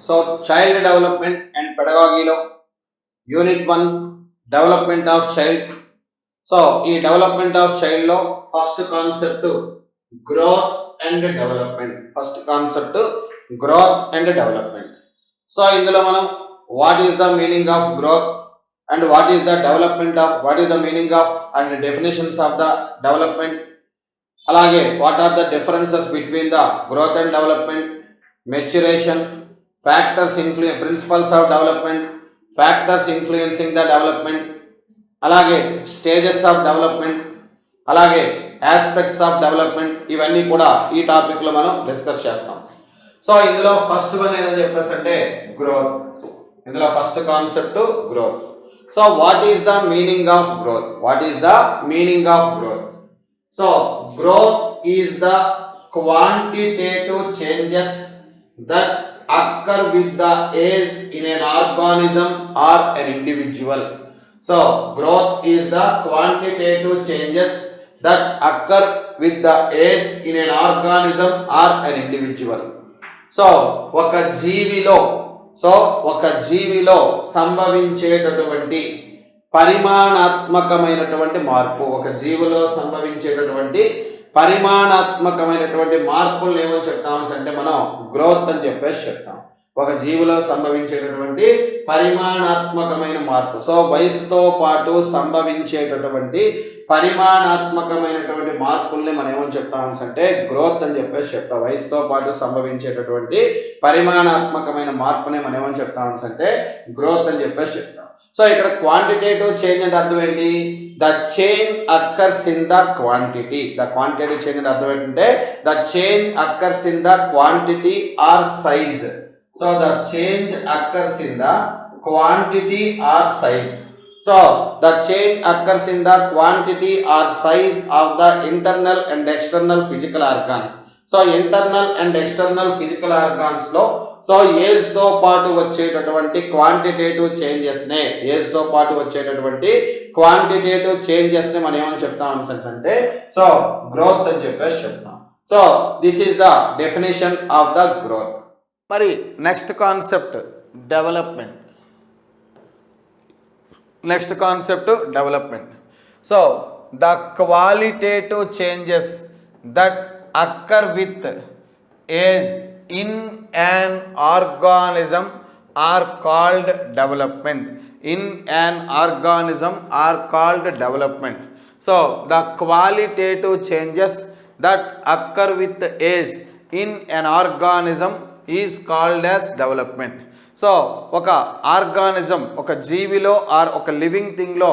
So child development and పెడగాగీలో unit 1 development of child. So ఈ development of child లో first concept growth and development. First concept growth and development. So ఇందులో మనం what is the meaning of growth and what is the development of, what is the meaning of and definitions of the development, alage what are the differences between the growth and development, maturation, factors influence, principles of development, factors influencing the development, alage stages of development, alage aspects of development, ivanni kuda ee topic lo manam discuss chestam. So indulo first one edani cheppesante growth. Indulo first concept growth. So what is the meaning of growth? What is the meaning of growth? So growth is the quantitative changes that occur with the age in an organism or an individual. So growth is the quantitative changes that occur with the age in an organism or an individual. So oka jeevilo ఒక జీవిలో సంభవించేటటువంటి పరిమాణాత్మకమైనటువంటి మార్పు, ఒక జీవిలో సంభవించేటటువంటి పరిమాణాత్మకమైనటువంటి మార్పులు ఏమని చెప్తామని అంటే మనం growth అని చెప్పేసి చెప్తాం. ఒక జీవిలో సంభవించేటటువంటి పరిమాణాత్మకమైన మార్పు. సో వయసుతో పాటు సంభవించేటటువంటి పరిమాణాత్మకమైనటువంటి మార్పుల్ని మనం ఏమని చెప్తామని అంటే గ్రోత్ అని చెప్పేసి చెప్తాం. వయసుతో పాటు సంభవించేటటువంటి పరిమాణాత్మకమైన మార్పుని మనం ఏమని చెప్తామని అంటే గ్రోత్ అని చెప్పేసి చెప్తాం. సో ఇక్కడ క్వాంటిటేటివ్ చేంజ్ అంటే అర్థం ఏంటి? The change occurs in the quantity. The quantitative change అంటే అర్థం ఏంటంటే the change occurs in the quantity or size. So the change occurs in the quantity or size. So the change occurs in the quantity or size of the internal and external physical organs. So internal and external physical organs లో so age తో పాటు వచ్చేటటువంటి quantitative changes నే quantitative changes ని మనం ఏమని చెప్తాం అంటే సో గ్రోత్ అని చెప్పేసి చెప్తాం. So this is the definition of the growth. మరి next concept development. Next concept development. So the qualitative changes that occur with age in an organism are called development. In an organism are called development. So the qualitative changes that occur with age in an organism is called as development. So ఒక organism, ఒక జీవిలో are ఒక living థింగ్లో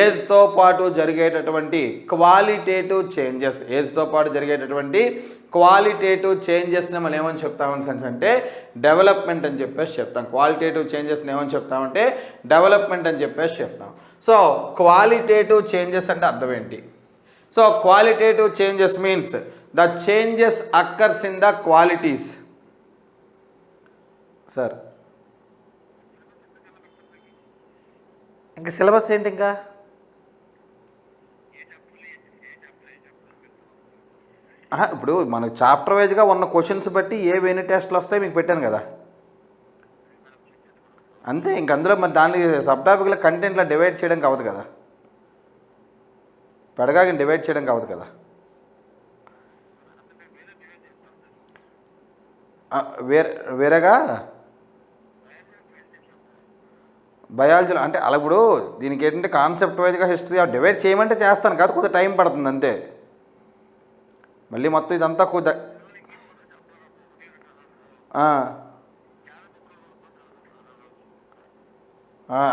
ఏజ్తో పాటు జరిగేటటువంటి qualitative changes, ఏజ్తో పాటు జరిగేటటువంటి qualitative చేంజెస్ని మనం ఏమని చెప్తామని అంటే డెవలప్మెంట్ అని చెప్పేసి చెప్తాం. క్వాలిటేటివ్ చేంజెస్ని ఏమని చెప్తామంటే డెవలప్మెంట్ అని చెప్పేసి చెప్తాం. సో క్వాలిటేటివ్ చేంజెస్ అంటే అర్థం ఏంటి? So qualitative changes means the changes occurs in the qualities. Sir ఇంకా సిలబస్ ఏంటి? ఇంకా ఇప్పుడు మనకు చాప్టర్ వైజ్గా ఉన్న క్వశ్చన్స్ బట్టి ఏ ఎన్ని టెస్ట్లు వస్తాయి మీకు పెట్టాను కదా, అంతే. ఇంక అందులో మరి దాన్ని సబ్ టాపిక్ల కంటెంట్లో డివైడ్ చేయడం కావదు కదా, పెడగాకి డివైడ్ చేయడం కావదు కదా. వేరేగా బయాలజీలో అంటే అలా ఇప్పుడు దీనికి ఏంటంటే కాన్సెప్ట్ వైజ్గా హిస్టరీ డివైడ్ చేయమంటే చేస్తాను కాదు, కొద్దిగా టైం పడుతుంది అంతే. మళ్ళీ మొత్తం ఇదంతా కొద్ది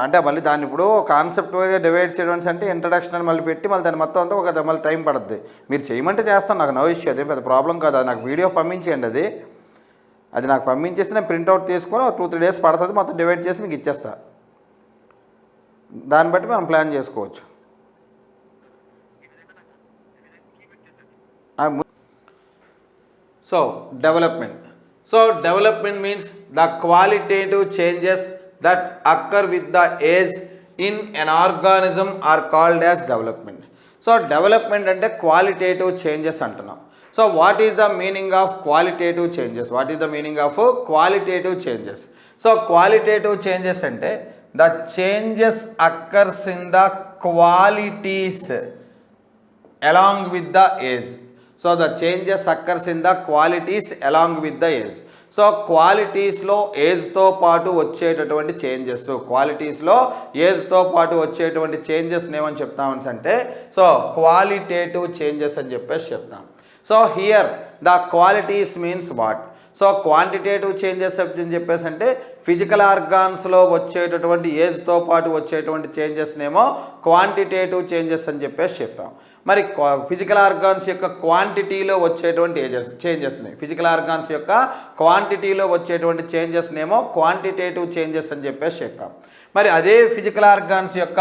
అంటే మళ్ళీ దాన్ని ఇప్పుడు కాన్సెప్ట్ వైజ్గా డివైడ్ చేయడం అంటే ఇంట్రడక్షన్ అని మళ్ళీ పెట్టి మళ్ళీ దాన్ని మొత్తం అంతా ఒక మళ్ళీ టైం పడుతుంది. మీరు చేయమంటే చేస్తాను, నాకు నో ఇష్యూ, అదే పెద్ద ప్రాబ్లం కాదు. అది నాకు వీడియో పంపించేయండి, అది నాకు పంపించేస్తే నేను ప్రింట్అవుట్ తీసుకొని 2-3 డేస్ పడుతుంది, మొత్తం డివైడ్ చేసి మీకు ఇచ్చేస్తా. దాన్ని బట్టి మనం ప్లాన్ చేసుకోవచ్చు. So development means the qualitative changes that occur with the age in an organism are called as development. So development అంటే క్వాలిటేటివ్ చేంజెస్ అంటున్నాం. So what is the meaning of qualitative changes? What is the meaning of qualitative changes? So qualitative changes అంటే the changes occurs in the qualities along with the age. So the changes occurs in the qualities along with the age. So క్వాలిటీస్లో ఏజ్తో పాటు వచ్చేటటువంటి changes, క్వాలిటీస్లో ఏజ్తో పాటు వచ్చేటువంటి చేంజెస్ని ఏమని చెప్తామని అంటే సో క్వాలిటేటివ్ చేంజెస్ అని చెప్పేసి చెప్తాం. So here the qualities means what? So quantitative changes అని చెప్పేసి అంటే ఫిజికల్ ఆర్గాన్స్లో వచ్చేటటువంటి ఏజ్తో పాటు వచ్చేటువంటి చేంజెస్నేమో క్వాంటిటేటివ్ చేంజెస్ అని చెప్పేసి చెప్పాం. మరి ఫిజికల్ ఆర్గాన్స్ యొక్క క్వాంటిటీలో వచ్చేటువంటి చేంజెస్ని, ఫిజికల్ ఆర్గాన్స్ యొక్క క్వాంటిటీలో వచ్చేటువంటి చేంజెస్నేమో క్వాంటిటేటివ్ చేంజెస్ అని చెప్పేసి చెప్పాం. మరి అదే ఫిజికల్ ఆర్గాన్స్ యొక్క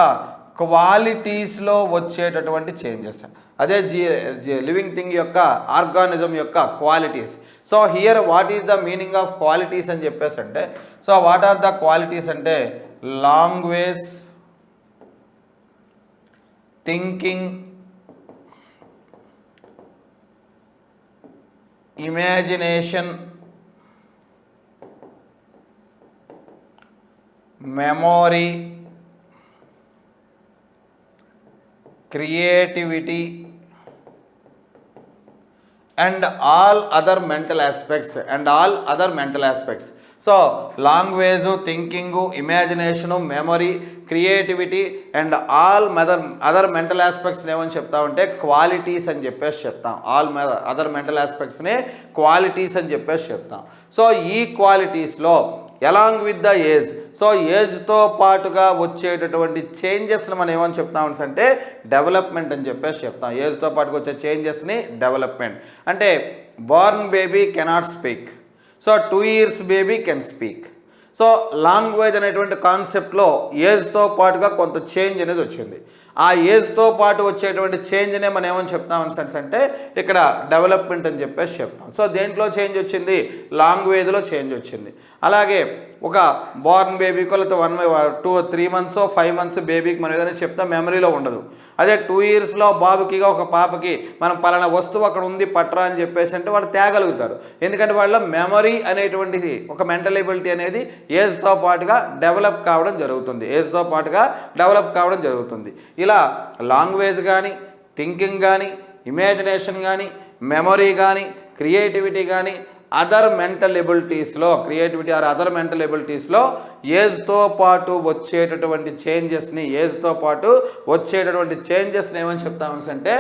క్వాలిటీస్లో వచ్చేటటువంటి చేంజెస్, అదే లివింగ్ థింగ్ యొక్క ఆర్గానిజం యొక్క qualities. So here what is the meaning of qualities అని చెప్పేసి అంటే so what are the qualities అంటే language, thinking, imagination, memory, creativity and all other mental aspects. So language, thinking, imagination, memory, creativity and all other mental aspects ఏమని చెప్తామంటే qualities అని చెప్పేసి చెప్తాం. All other mental ఆస్పెక్ట్స్నే క్వాలిటీస్ అని చెప్పేసి చెప్తాం. సో ఈ క్వాలిటీస్లో along with the age, so ఏజ్తో పాటుగా వచ్చేటటువంటి చేంజెస్ని మనం ఏమని చెప్తామని అంటే డెవలప్మెంట్ అని చెప్పేసి చెప్తాం. ఏజ్తో పాటుగా వచ్చే చేంజెస్ని డెవలప్మెంట్ అంటే Born baby cannot speak, so 2 years baby can speak. So language అనేటువంటి కాన్సెప్ట్లో ఏజ్తో పాటుగా కొంత చేంజ్ అనేది వచ్చింది. ఆ ఏజ్తో పాటు వచ్చేటువంటి చేంజ్నే మనం ఏమని చెప్తామని సెన్స్ అంటే ఇక్కడ డెవలప్మెంట్ అని చెప్పేసి చెప్తాం. సో దేంట్లో చేంజ్ వచ్చింది? లాంగ్వేజ్లో చేంజ్ వచ్చింది. అలాగే ఒక బోర్న్ బేబీకి లేకపోతే 3 months 5 months బేబీకి మనం ఏదైనా చెప్తాం, మెమరీలో ఉండదు. అదే 2 yearsలో బాబుకి ఒక పాపకి మనం పలానా వస్తువు అక్కడ ఉంది పట్రా అని చెప్పేసి అంటే వాళ్ళు తేగలుగుతారు. ఎందుకంటే వాళ్ళ మెమరీ అనేటువంటిది ఒక మెంటల్ ఎబిలిటీ అనేది ఏజ్తో పాటుగా డెవలప్ కావడం జరుగుతుంది. ఇలా లాంగ్వేజ్ కానీ, థింకింగ్ కానీ, ఇమాజినేషన్ కానీ, మెమొరీ కానీ, క్రియేటివిటీ కానీ అదర్ మెంటల్ ఎబిలిటీస్లో ఏజ్తో పాటు వచ్చేటటువంటి చేంజెస్ని ఏమని చెప్తామని అంటే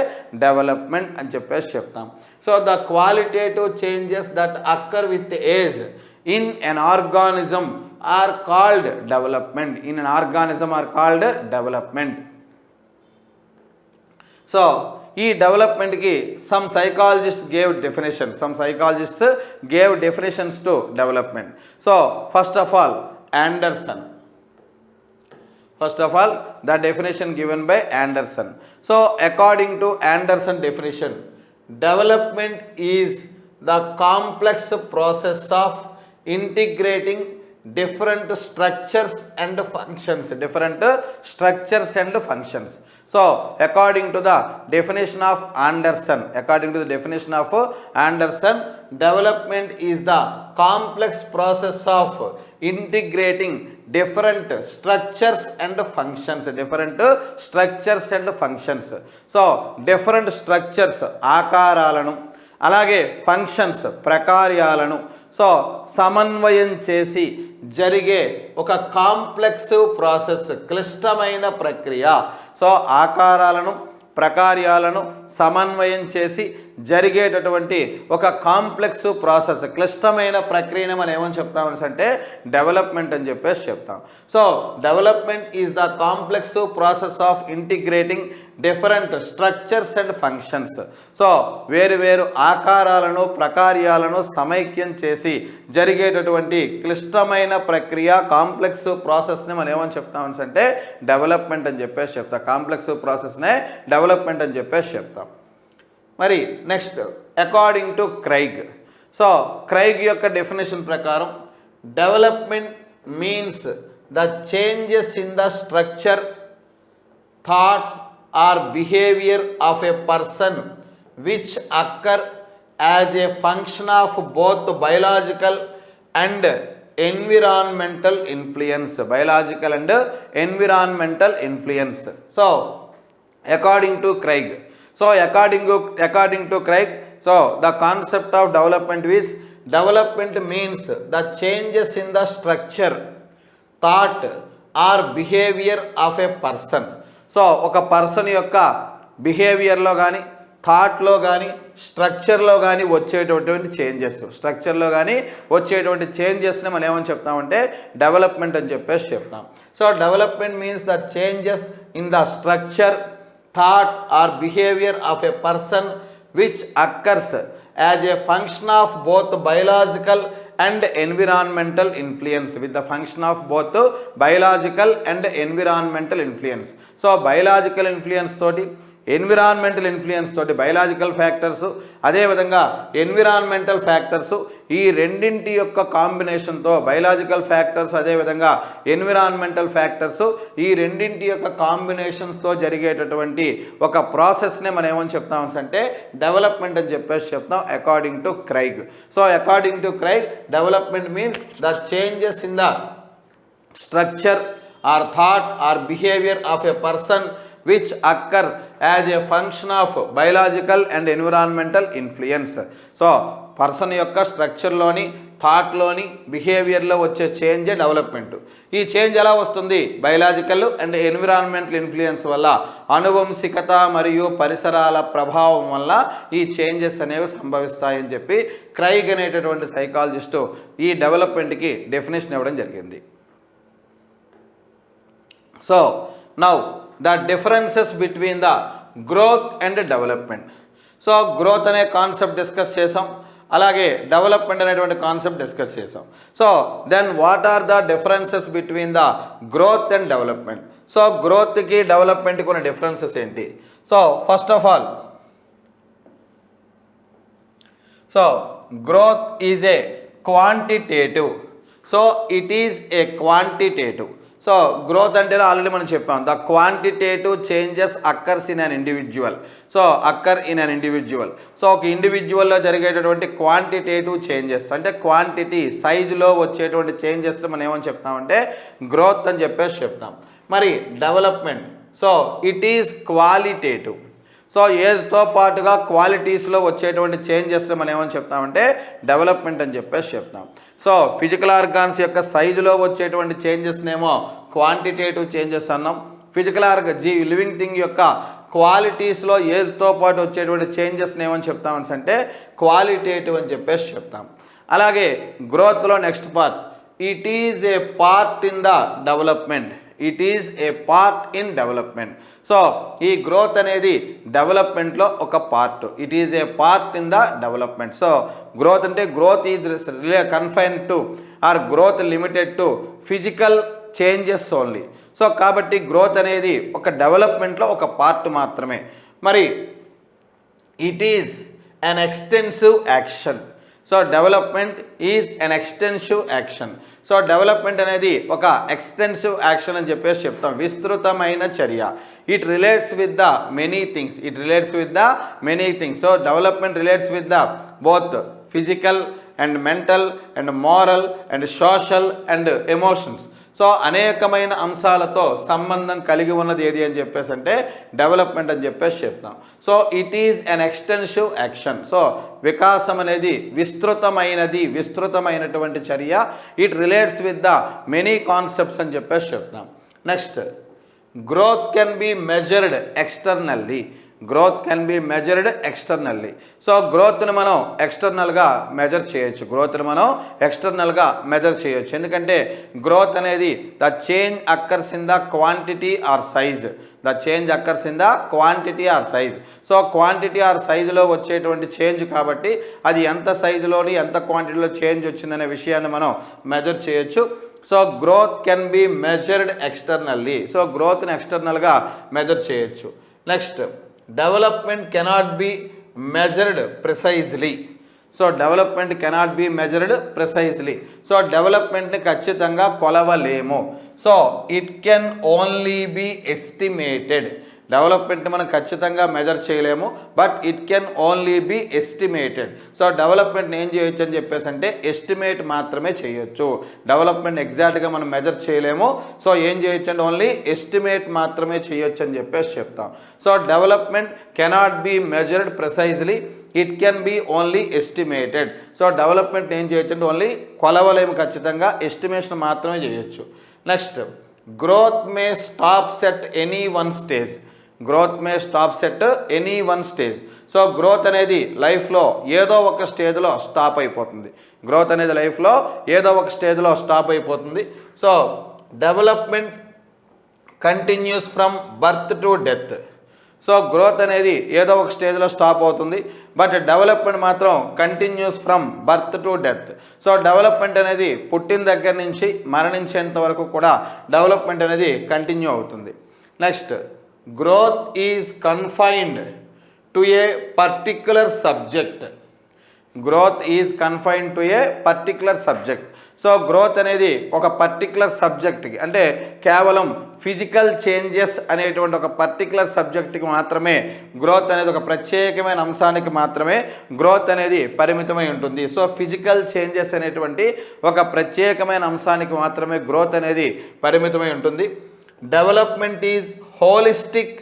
డెవలప్మెంట్ అని చెప్పేసి చెప్తాం. So the qualitative changes that occur with age in an organism are called development. So ఈ డెవలప్మెంట్కి some psychologist gave definitions to development. So first of all the definition given by Anderson. So according to Anderson definition, development is the complex process of integrating different structures and functions. So according to the definition of Anderson, development is the complex process of integrating different structures and functions. So different structures ఆకారాలను అలాగే functions ప్రకార్యాలను so సమన్వయం చేసి జరిగే ఒక complex process, క్లిష్టమైన ప్రక్రియ. So ఆకారాలను ప్రకార్యాలను సమన్వయం చేసి జరిగేటటువంటి ఒక కాంప్లెక్స్ ప్రాసెస్, క్లిష్టమైన ప్రక్రియను మనం ఏమని చెప్తామని అంటే డెవలప్మెంట్ అని చెప్పేసి చెప్తాం. So development is the complex process of integrating different structures and functions. So వేరు ఆకారాలను ప్రకార్యాలను సమైక్యం చేసి జరిగేటటువంటి క్లిష్టమైన ప్రక్రియ, కాంప్లెక్స్ ప్రాసెస్ని మనం ఏమని చెప్తామని అంటే డెవలప్మెంట్ అని చెప్పేసి చెప్తాం. కాంప్లెక్స్ ప్రాసెస్నే డెవలప్మెంట్ అని చెప్పేసి చెప్తాం. మరి next according to Craig. So Craig యొక్క డెఫినేషన్ ప్రకారం development means the changes in the structure, thought or behavior of a person which occur as a function of both biological and environmental influence. Biological and environmental influence. So according to Craig, so the concept of development is, development means the changes in the structure, thought or behavior of a person. So ఒక person యొక్క బిహేవియర్లో కానీ థాట్లో కానీ స్ట్రక్చర్లో కానీ వచ్చేటటువంటి చేంజెస్ని మనం ఏమని చెప్తామంటే development అని చెప్పేసి చెప్తాం. So development means the changes in the structure, thought or behavior of a person which occurs as a function of both biological and environmental influence, with the function of both biological and environmental influence. So biological influence toti, environmental influence తోటి, biological factors అదేవిధంగా environmental factors, ఈ రెండింటి యొక్క కాంబినేషన్తో, biological factors అదేవిధంగా environmental factors, ఈ రెండింటి యొక్క కాంబినేషన్స్తో జరిగేటటువంటి ఒక ప్రాసెస్నే మనం ఏమని చెప్తాం అంటే డెవలప్మెంట్ అని చెప్పేసి చెప్తాం according to Craig. So according to Craig, development means the changes in the structure or thought or behaviour of a person which occur as a function of biological and environmental influence. So person యొక్క స్ట్రక్చర్లోని థాట్లోని బిహేవియర్లో వచ్చే చేంజే development. ఈ change ఎలా వస్తుంది? Biological and environmental influence వల్ల, అనువంశికత మరియు పరిసరాల ప్రభావం వల్ల ఈ చేంజెస్ అనేవి సంభవిస్తాయని చెప్పి క్రైగ్ అనేటటువంటి సైకాలజిస్టు ఈ డెవలప్మెంట్కి డెఫినేషన్ ఇవ్వడం జరిగింది. So now the differences between the growth and development. So growth అనే కాన్సెప్ట్ డిస్కస్ చేసాం, అలాగే డెవలప్మెంట్ అనేటువంటి కాన్సెప్ట్ డిస్కస్ చేసాం. So then what are the differences between the growth and development? So గ్రోత్కి డెవలప్మెంట్కి ఉన్న డిఫరెన్సెస్ ఏంటి? So first of all, so growth is a quantitative. So it is a quantitative. So growth అంటే already మనం చెప్పాం, the quantitative changes occurs in an individual. So అక్కర్ in an individual. So ఒక ఇండివిజువల్లో జరిగేటటువంటి quantitative changes అంటే quantity, సైజులో వచ్చేటువంటి changes మనం ఏమని చెప్తామంటే గ్రోత్ అని చెప్పేసి చెప్తాం. మరి development, so it is qualitative. So ఏజ్తో పాటుగా క్వాలిటీస్లో వచ్చేటువంటి చేంజెస్ని మనం ఏమని చెప్తామంటే డెవలప్మెంట్ అని చెప్పేసి చెప్తాం. సో ఫిజికల్ ఆర్గాన్స్ యొక్క సైజులో వచ్చేటువంటి చేంజెస్నేమో క్వాంటిటేటివ్ చేంజెస్ అన్నాం. ఫిజికల్ లివింగ్ థింగ్ యొక్క క్వాలిటీస్లో ఏజ్తో పాటు వచ్చేటువంటి చేంజెస్ని ఏమని చెప్తామని అంటే క్వాలిటేటివ్ అని చెప్పేసి చెప్తాం. అలాగే గ్రోత్లో next part, it is a part in the development. It is a part in development. So ఈ గ్రోత్ అనేది డెవలప్మెంట్లో ఒక part. It is a part in the development. So growth అంటే growth is confined to or growth limited to physical changes only. So కాబట్టి growth అనేది ఒక డెవలప్మెంట్లో ఒక పార్ట్ మాత్రమే. మరి it is an extensive action. So development is an extensive action. So development అనేది ఒక ఎక్స్టెన్సివ్ యాక్షన్ అని చెప్పేసి చెప్తాం, విస్తృతమైన చర్య. It relates with the many things. It relates with the many things. So development relates with the both physical and mental and moral and social and emotions. So అనేకమైన అంశాలతో సంబంధం కలిగి ఉన్నది ఏది అని చెప్పేసి అంటే డెవలప్మెంట్ అని చెప్పేసి చెప్తాం. So it is an extensive action. So వికాసం అనేది విస్తృతమైనటువంటి చర్య. It relates with the many concepts అని చెప్పేసి చెప్తాం. Next, growth can be measured externally. Growth can be measured externally. So గ్రోత్ని మనం ఎక్స్టర్నల్గా మెజర్ చేయొచ్చు. ఎందుకంటే గ్రోత్ అనేది the change occurs in the quantity or size. So quantity or సైజులో వచ్చేటువంటి చేంజ్ కాబట్టి అది ఎంత సైజులోని ఎంత క్వాంటిటీలో చేంజ్ వచ్చిందనే విషయాన్ని మనం మెజర్ చేయొచ్చు. So growth can be measured externally. So గ్రోత్ని ఎక్స్టర్నల్గా మెజర్ చేయొచ్చు. Next, development cannot be measured precisely. So development cannot be measured precisely. So డెవలప్మెంట్ని ఖచ్చితంగా కొలవలేము. So it can only be estimated. Development మనం ఖచ్చితంగా మెజర్ చేయలేము, but it can only be estimated. So డెవలప్మెంట్ని ఏం చేయొచ్చు అని చెప్పేసి అంటే ఎస్టిమేట్ మాత్రమే చేయొచ్చు. డెవలప్మెంట్ ఎగ్జాక్ట్గా మనం మెజర్ చేయలేము. సో ఏం చేయొచ్చు అంటే ఓన్లీ ఎస్టిమేట్ మాత్రమే చేయొచ్చు అని చెప్పేసి చెప్తాం. So development cannot be measured precisely, it can be only estimated. So development ఏం చేయొచ్చు అంటే ఓన్లీ కొలవలేము, ఖచ్చితంగా ఎస్టిమేషన్ మాత్రమే చేయొచ్చు. Next, growth may stops at any one stage. Growth may stops at any one stage. So growth అనేది లైఫ్లో ఏదో ఒక స్టేజ్లో స్టాప్ అయిపోతుంది. గ్రోత్ అనేది లైఫ్లో ఏదో ఒక స్టేజ్లో స్టాప్ అయిపోతుంది. So development continuous from birth to death. So growth అనేది ఏదో ఒక స్టేజ్లో స్టాప్ అవుతుంది, బట్ డెవలప్మెంట్ మాత్రం continuous from birth to death. So development అనేది పుట్టిన దగ్గర నుంచి మరణించేంత వరకు కూడా డెవలప్మెంట్ అనేది కంటిన్యూ అవుతుంది. Next, growth is confined to A particular subject. Growth is confined to A particular subject. So growth అనేది ఒక పర్టిక్యులర్ సబ్జెక్ట్కి, అంటే కేవలం ఫిజికల్ చేంజెస్ అనేటువంటి ఒక పర్టిక్యులర్ సబ్జెక్ట్కి మాత్రమే గ్రోత్ అనేది, ఒక ప్రత్యేకమైన అంశానికి మాత్రమే గ్రోత్ అనేది పరిమితమై ఉంటుంది. సో ఫిజికల్ చేంజెస్ అనేటువంటి ఒక ప్రత్యేకమైన అంశానికి మాత్రమే గ్రోత్ అనేది పరిమితమై ఉంటుంది. Development is holistic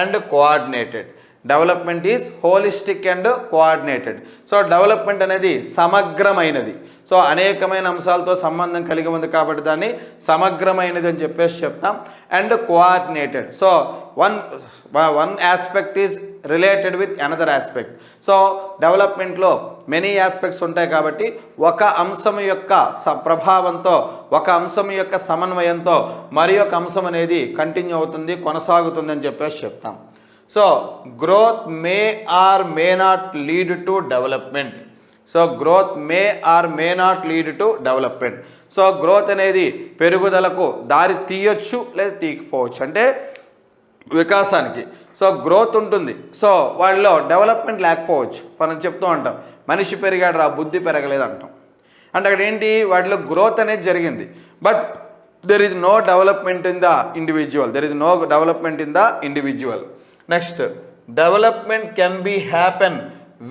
and coordinated. Development is holistic and coordinated. So development అనేది సమగ్రమైనది. సో అనేకమైన అంశాలతో సంబంధం కలిగి ఉంది కాబట్టి దాన్ని సమగ్రమైనది అని చెప్పేసి చెప్తాం. And coordinated. So one aspect is related with another aspect. So డెవలప్మెంట్లో మెనీ ఆస్పెక్ట్స్ ఉంటాయి కాబట్టి ఒక అంశం యొక్క ప్రభావంతో, ఒక అంశం యొక్క సమన్వయంతో మరి ఒక అంశం అనేది కంటిన్యూ అవుతుంది, కొనసాగుతుంది అని చెప్పేసి చెప్తాం. So growth may or may not lead to development. So growth may or may not lead to development. So growth అనేది పెరుగుదలకు దారి తీయొచ్చు లేదా తీయకపోవచ్చు, అంటే వికాసానికి. సో గ్రోత్ ఉంటుంది, సో వాళ్ళలో డెవలప్మెంట్ లేకపోవచ్చు. మనం చెప్తూ ఉంటాం మనిషి పెరిగాడు రా బుద్ధి పెరగలేదు అంటాం. అంటే అక్కడ ఏంటి, వాటిలో గ్రోత్ అనేది జరిగింది, but there is no development in the individual. There is no development in the individual. Next, development can be happen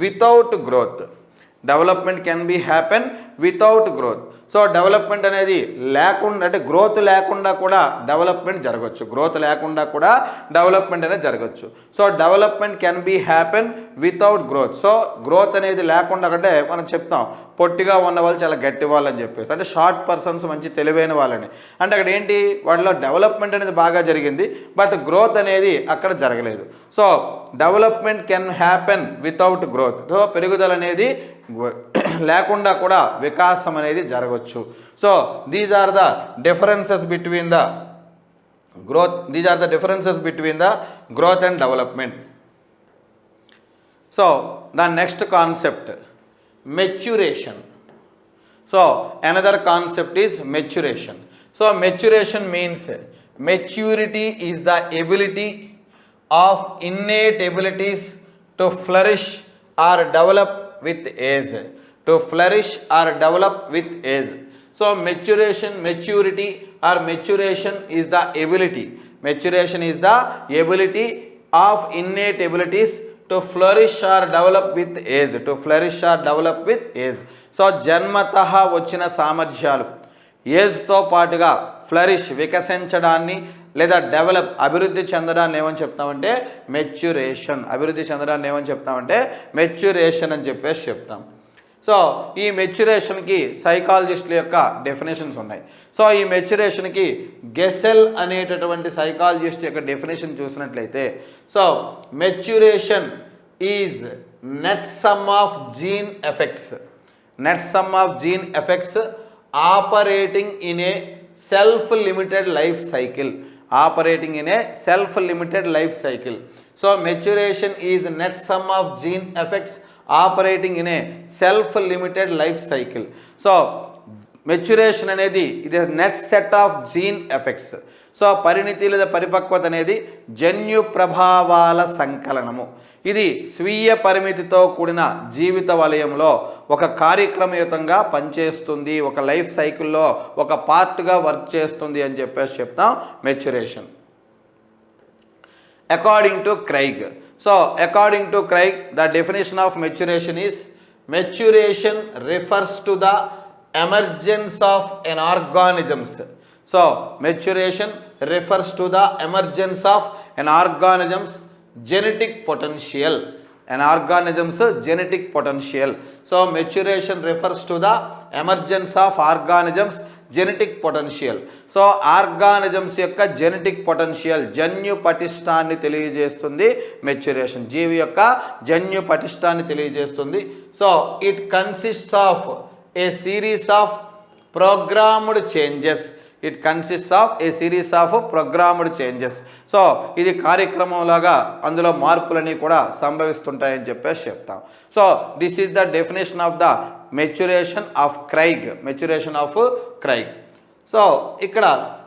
without growth. Development can be happen without growth. So development అనేది లేకుండా, అంటే growth లేకుండా కూడా development జరగవచ్చు. Growth లేకుండా కూడా development అనేది జరగచ్చు. So development can be happen without growth. So growth అనేది లేకుండా, అంటే మనం చెప్తాం పొట్టిగా ఉన్న వాళ్ళు చాలా గట్టి వాళ్ళు అని చెప్పేసి, అంటే షార్ట్ పర్సన్స్ మంచి తెలివైన వాళ్ళని. అంటే అక్కడ ఏంటి, వాళ్ళలో డెవలప్మెంట్ అనేది బాగా జరిగింది, బట్ గ్రోత్ అనేది అక్కడ జరగలేదు. So development can happen without growth. So పెరుగుదల అనేది లేకుండా కూడా వికాసం అనేది జరగవచ్చు. So these are the differences between the growth. These are the differences between the growth and development. So the next concept, maturation. So another concept is maturation. So maturation means maturity is the ability of innate abilities to flourish or develop with age. To flourish or develop with age. So maturity or maturation is the ability. Maturation is the ability of innate abilities to flourish or develop with age. To flourish or develop with age. So జన్మతః వచ్చిన సామర్థ్యాలు ఏజ్తో పాటుగా flourish వికసించడాన్ని లేదా develop అభివృద్ధి చెందడాన్ని ఏమని చెప్తామంటే maturation. అభివృద్ధి చెందడాన్ని ఏమని చెప్తామంటే మెచ్యురేషన్ అని చెప్పేసి చెప్తాం. సో ఈ మెచ్యురేషన్కి సైకాలజిస్టుల యొక్క డెఫినేషన్స్ ఉన్నాయి. సో ఈ మెచ్యురేషన్కి గెసెల్ అనేటటువంటి సైకాలజిస్ట్ యొక్క డెఫినేషన్ చూసినట్లయితే, so maturation is net sum of gene effects. Net sum of gene effects operating in a self limited life cycle. Operating in a self limited life cycle. So maturation is net sum of gene effects operating in a self limited life cycle. So maturation అనేది ఇది net set of gene effects. So పరిణితి లేదా పరిపక్వత అనేది జన్యు ప్రభావాల సంకలనము. ఇది స్వీయ పరిమితితో కూడిన జీవిత వలయంలో ఒక కార్యక్రమయుతంగా పనిచేస్తుంది, ఒక లైఫ్ సైకిల్లో ఒక పార్ట్గా వర్క్ చేస్తుంది అని చెప్పేసి చెప్తాం maturation. according to Craig. So according to Craig, the definition of maturation is maturation refers to the emergence of an organisms. So maturation refers to the emergence of an organism's genetic potential. An organism's genetic potential. So maturation refers to the emergence of organisms genetic potential. So organisms యొక్క genetic potential జన్యు పటిష్టాన్ని తెలియజేస్తుంది maturation. జీవి యొక్క జన్యు పటిష్టాన్ని తెలియజేస్తుంది. So it consists of A series of programmed changes. It consists of A series of programmed changes. So ఇది కార్యక్రమంలాగా అందులో మార్పులని కూడా సంభవిస్తుంటాయని చెప్పేసి చెప్తాం. So this is the definition of the maturation of Craig. Maturation of Craig. So ఇక్కడ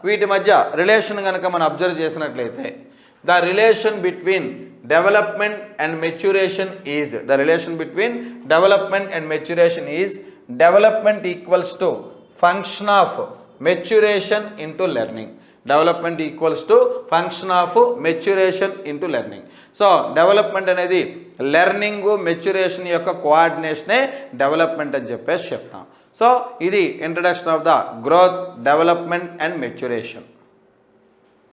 వీటి మధ్య relation కనుక మనం అబ్జర్వ్ చేసినట్లయితే the relation between development and maturation is the relation between development and maturation is development equals to function of maturation into learning. Development equals to function of maturation into learning. So development అనేది learning maturation యొక్క కోఆర్డినేషనే development అని చెప్పేసి చెప్తాం. So ఇది introduction of the growth, development and maturation.